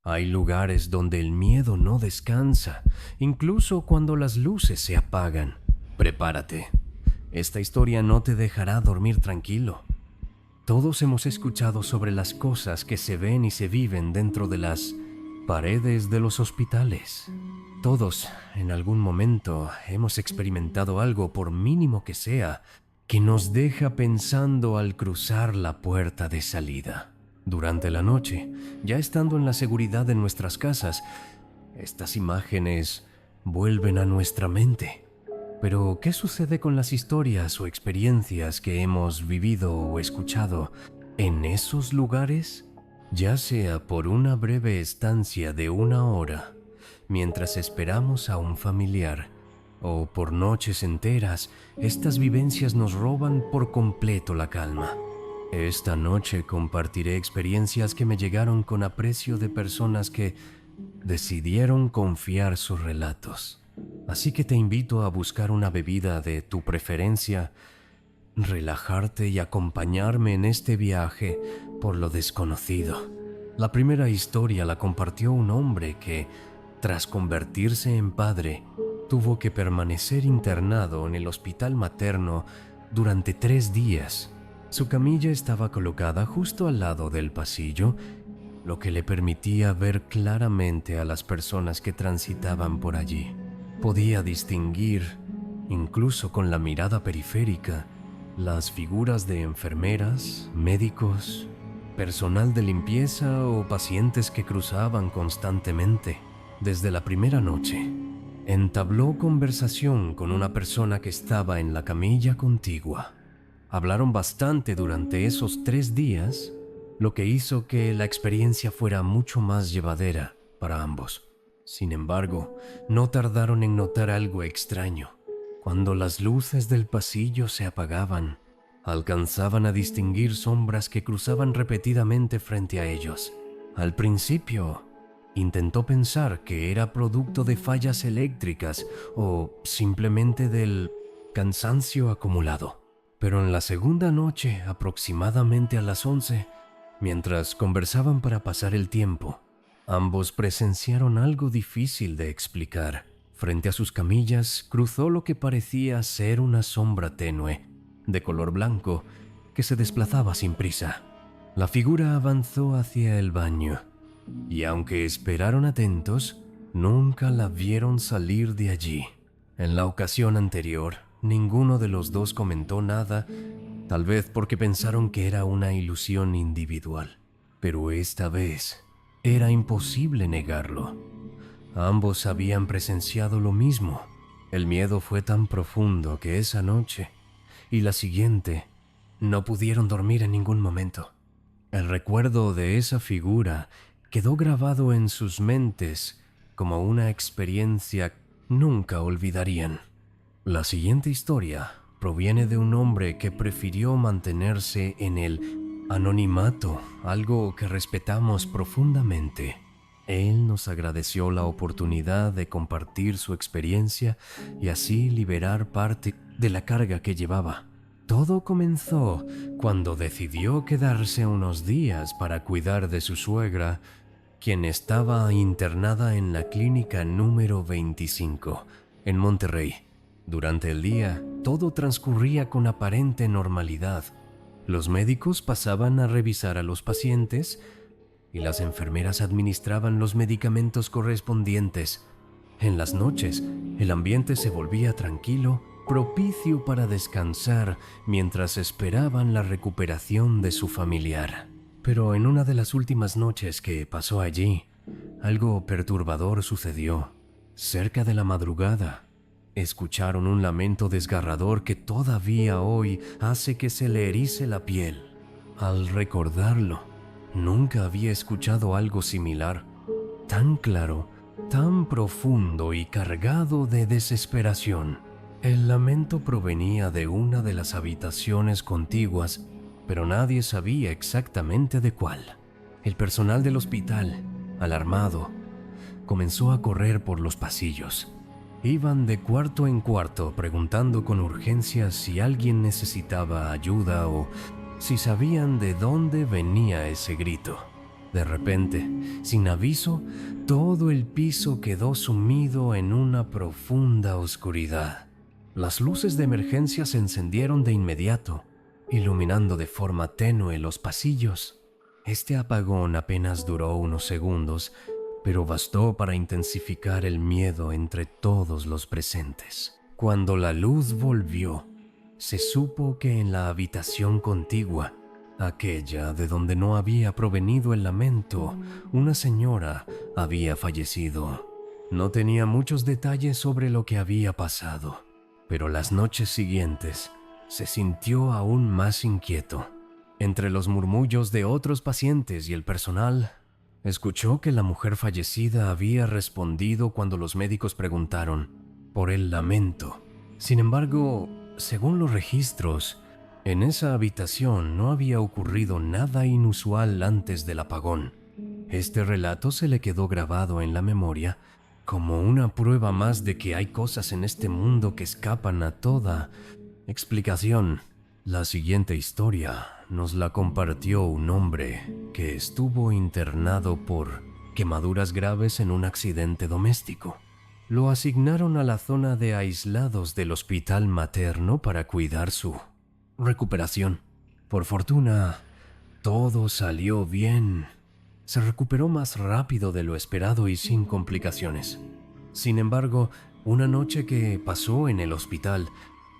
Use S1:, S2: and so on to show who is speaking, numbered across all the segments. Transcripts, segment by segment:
S1: Hay lugares donde el miedo no descansa, incluso cuando las luces se apagan. Prepárate. Esta historia no te dejará dormir tranquilo. Todos hemos escuchado sobre las cosas que se ven y se viven dentro de las paredes de los hospitales. Todos, en algún momento, hemos experimentado algo, por mínimo que sea, que nos deja pensando al cruzar la puerta de salida. Durante la noche, ya estando en la seguridad de nuestras casas, estas imágenes vuelven a nuestra mente. Pero, ¿qué sucede con las historias o experiencias que hemos vivido o escuchado en esos lugares? Ya sea por una breve estancia de 1 hora, mientras esperamos a un familiar, o por noches enteras, estas vivencias nos roban por completo la calma. Esta noche compartiré experiencias que me llegaron con aprecio de personas que decidieron confiar sus relatos. Así que te invito a buscar una bebida de tu preferencia, relajarte y acompañarme en este viaje por lo desconocido. La primera historia la compartió un hombre que, tras convertirse en padre, tuvo que permanecer internado en el hospital materno durante 3 días. Su camilla estaba colocada justo al lado del pasillo, lo que le permitía ver claramente a las personas que transitaban por allí. Podía distinguir, incluso con la mirada periférica, las figuras de enfermeras, médicos, personal de limpieza o pacientes que cruzaban constantemente. Desde la primera noche, entabló conversación con una persona que estaba en la camilla contigua. Hablaron bastante durante esos 3 días, lo que hizo que la experiencia fuera mucho más llevadera para ambos. Sin embargo, no tardaron en notar algo extraño. Cuando las luces del pasillo se apagaban, alcanzaban a distinguir sombras que cruzaban repetidamente frente a ellos. Al principio, intentó pensar que era producto de fallas eléctricas o simplemente del cansancio acumulado. Pero en la segunda noche, aproximadamente a las 11, mientras conversaban para pasar el tiempo, ambos presenciaron algo difícil de explicar. Frente a sus camillas cruzó lo que parecía ser una sombra tenue, de color blanco, que se desplazaba sin prisa. La figura avanzó hacia el baño, y aunque esperaron atentos, nunca la vieron salir de allí. En la ocasión anterior, ninguno de los dos comentó nada, tal vez porque pensaron que era una ilusión individual. Pero esta vez, era imposible negarlo. Ambos habían presenciado lo mismo. El miedo fue tan profundo que esa noche y la siguiente no pudieron dormir en ningún momento. El recuerdo de esa figura quedó grabado en sus mentes como una experiencia que nunca olvidarían. La siguiente historia proviene de un hombre que prefirió mantenerse en el anonimato, algo que respetamos profundamente. Él nos agradeció la oportunidad de compartir su experiencia y así liberar parte de la carga que llevaba. Todo comenzó cuando decidió quedarse unos días para cuidar de su suegra, quien estaba internada en la clínica número 25, en Monterrey. Durante el día, todo transcurría con aparente normalidad. Los médicos pasaban a revisar a los pacientes y las enfermeras administraban los medicamentos correspondientes. En las noches, el ambiente se volvía tranquilo, propicio para descansar mientras esperaban la recuperación de su familiar. Pero en una de las últimas noches que pasó allí, algo perturbador sucedió. Cerca de la madrugada, escucharon un lamento desgarrador que todavía hoy hace que se le erice la piel. Al recordarlo, nunca había escuchado algo similar, tan claro, tan profundo y cargado de desesperación. El lamento provenía de una de las habitaciones contiguas, pero nadie sabía exactamente de cuál. El personal del hospital, alarmado, comenzó a correr por los pasillos. Iban de cuarto en cuarto preguntando con urgencia si alguien necesitaba ayuda o si sabían de dónde venía ese grito. De repente, sin aviso, todo el piso quedó sumido en una profunda oscuridad. Las luces de emergencia se encendieron de inmediato, iluminando de forma tenue los pasillos. Este apagón apenas duró unos segundos, pero bastó para intensificar el miedo entre todos los presentes. Cuando la luz volvió, se supo que en la habitación contigua, aquella de donde no había provenido el lamento, una señora había fallecido. No tenía muchos detalles sobre lo que había pasado, pero las noches siguientes se sintió aún más inquieto. Entre los murmullos de otros pacientes y el personal, escuchó que la mujer fallecida había respondido cuando los médicos preguntaron por el lamento. Sin embargo, según los registros, en esa habitación no había ocurrido nada inusual antes del apagón. Este relato se le quedó grabado en la memoria como una prueba más de que hay cosas en este mundo que escapan a toda explicación. La siguiente historia nos la compartió un hombre que estuvo internado por quemaduras graves en un accidente doméstico. Lo asignaron a la zona de aislados del hospital materno para cuidar su recuperación. Por fortuna, todo salió bien. Se recuperó más rápido de lo esperado y sin complicaciones. Sin embargo, una noche que pasó en el hospital,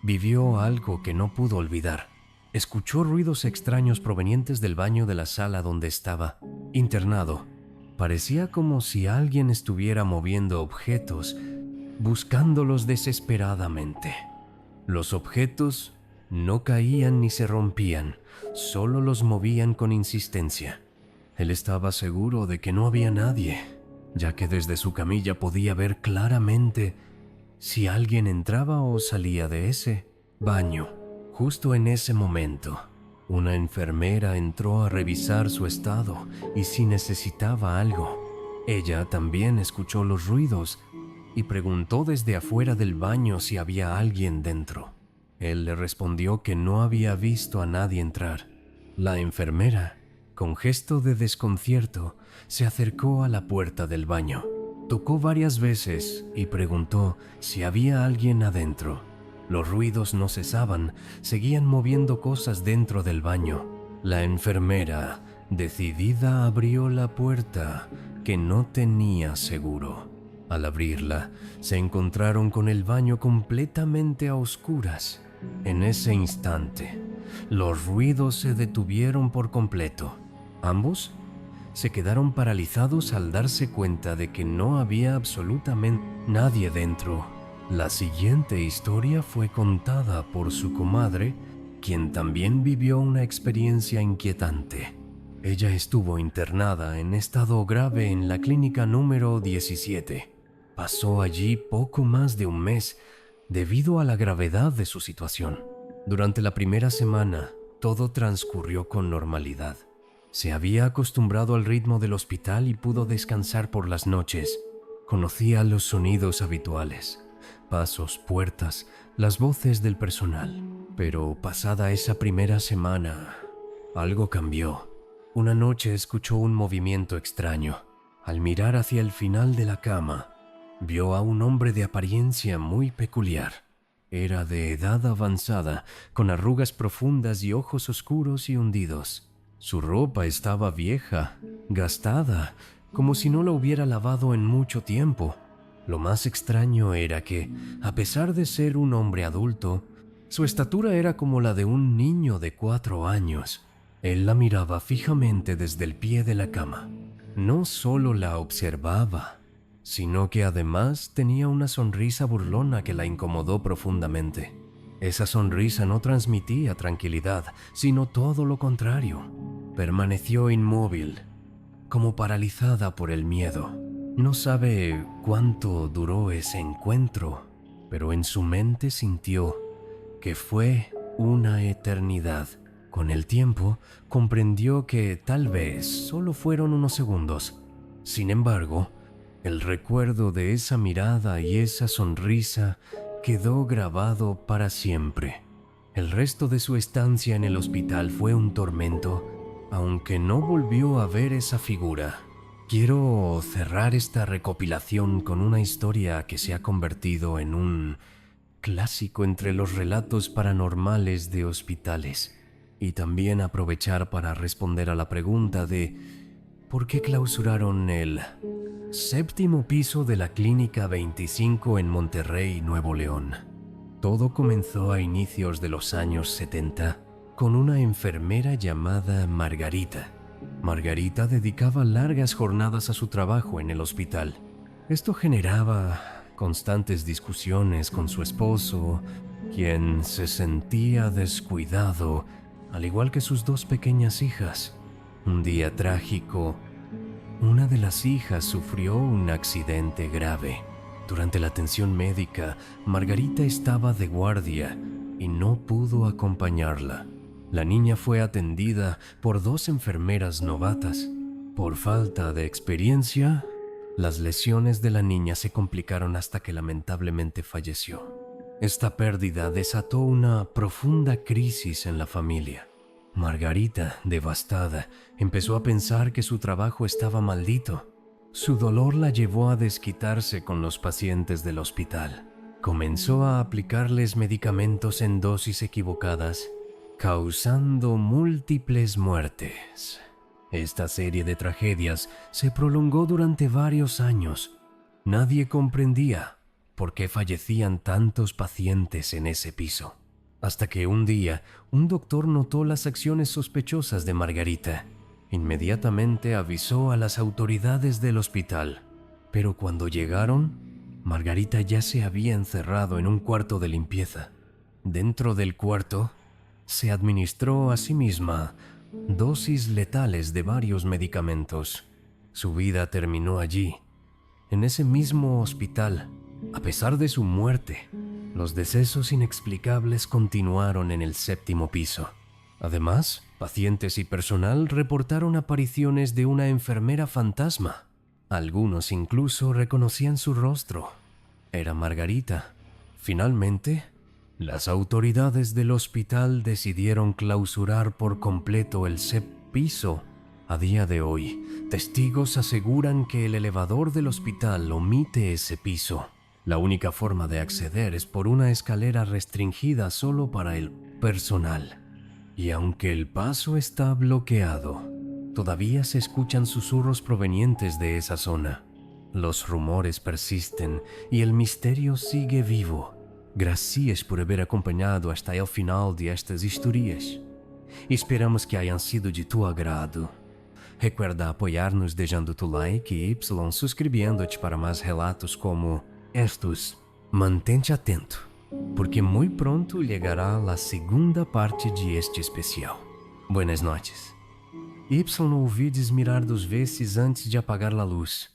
S1: vivió algo que no pudo olvidar. Escuchó ruidos extraños provenientes del baño de la sala donde estaba internado. Parecía como si alguien estuviera moviendo objetos, buscándolos desesperadamente. Los objetos no caían ni se rompían, solo los movían con insistencia. Él estaba seguro de que no había nadie, ya que desde su camilla podía ver claramente si alguien entraba o salía de ese baño. Justo en ese momento, una enfermera entró a revisar su estado y si necesitaba algo. Ella también escuchó los ruidos y preguntó desde afuera del baño si había alguien dentro. Él le respondió que no había visto a nadie entrar. La enfermera, con gesto de desconcierto, se acercó a la puerta del baño. Tocó varias veces y preguntó si había alguien adentro. Los ruidos no cesaban, seguían moviendo cosas dentro del baño. La enfermera, decidida, abrió la puerta, que no tenía seguro. Al abrirla, se encontraron con el baño completamente a oscuras. En ese instante, los ruidos se detuvieron por completo. Ambos se quedaron paralizados al darse cuenta de que no había absolutamente nadie dentro. La siguiente historia fue contada por su comadre, quien también vivió una experiencia inquietante. Ella estuvo internada en estado grave en la clínica número 17. Pasó allí poco más de un mes debido a la gravedad de su situación. Durante la primera semana, todo transcurrió con normalidad. Se había acostumbrado al ritmo del hospital y pudo descansar por las noches. Conocía los sonidos habituales, pasos, puertas, las voces del personal. Pero pasada esa primera semana, algo cambió. Una noche escuchó un movimiento extraño. Al mirar hacia el final de la cama, vio a un hombre de apariencia muy peculiar. Era de edad avanzada, con arrugas profundas y ojos oscuros y hundidos. Su ropa estaba vieja, gastada, como si no la hubiera lavado en mucho tiempo. Lo más extraño era que, a pesar de ser un hombre adulto, su estatura era como la de un niño de 4 años. Él la miraba fijamente desde el pie de la cama. No solo la observaba, sino que además tenía una sonrisa burlona que la incomodó profundamente. Esa sonrisa no transmitía tranquilidad, sino todo lo contrario. Permaneció inmóvil, como paralizada por el miedo. No sabe cuánto duró ese encuentro, pero en su mente sintió que fue una eternidad. Con el tiempo, comprendió que tal vez solo fueron unos segundos. Sin embargo, el recuerdo de esa mirada y esa sonrisa quedó grabado para siempre. El resto de su estancia en el hospital fue un tormento aunque no volvió a ver esa figura. Quiero cerrar esta recopilación con una historia que se ha convertido en un clásico entre los relatos paranormales de hospitales, y también aprovechar para responder a la pregunta de ¿por qué clausuraron el séptimo piso de la Clínica 25 en Monterrey, Nuevo León? Todo comenzó a inicios de los años 70 con una enfermera llamada Margarita. Margarita dedicaba largas jornadas a su trabajo en el hospital. Esto generaba constantes discusiones con su esposo, quien se sentía descuidado, al igual que sus dos pequeñas hijas. Un día trágico, una de las hijas sufrió un accidente grave. Durante la atención médica, Margarita estaba de guardia y no pudo acompañarla. La niña fue atendida por dos enfermeras novatas. Por falta de experiencia, las lesiones de la niña se complicaron hasta que lamentablemente falleció. Esta pérdida desató una profunda crisis en la familia. Margarita, devastada, empezó a pensar que su trabajo estaba maldito. Su dolor la llevó a desquitarse con los pacientes del hospital. Comenzó a aplicarles medicamentos en dosis equivocadas, causando múltiples muertes. Esta serie de tragedias se prolongó durante varios años. Nadie comprendía por qué fallecían tantos pacientes en ese piso. Hasta que un día, un doctor notó las acciones sospechosas de Margarita. Inmediatamente avisó a las autoridades del hospital. Pero cuando llegaron, Margarita ya se había encerrado en un cuarto de limpieza. Dentro del cuarto, se administró a sí misma dosis letales de varios medicamentos. Su vida terminó allí, en ese mismo hospital. A pesar de su muerte, los decesos inexplicables continuaron en el séptimo piso. Además, pacientes y personal reportaron apariciones de una enfermera fantasma. Algunos incluso reconocían su rostro. Era Margarita. Finalmente, las autoridades del hospital decidieron clausurar por completo el séptimo piso. A día de hoy, testigos aseguran que el elevador del hospital omite ese piso. La única forma de acceder es por una escalera restringida solo para el personal. Y aunque el paso está bloqueado, todavía se escuchan susurros provenientes de esa zona. Los rumores persisten y el misterio sigue vivo. Gracias por haber acompanhado hasta el final de estas historias. Esperamos que hayan sido de tu agrado. Recuerda apoiar-nos deixando tu like e suscribiendo-te para mais relatos como estos. Mantente atento, porque muy pronto llegará la segunda parte de este especial. Buenas noches. No olvides mirar 2 vezes antes de apagar a luz.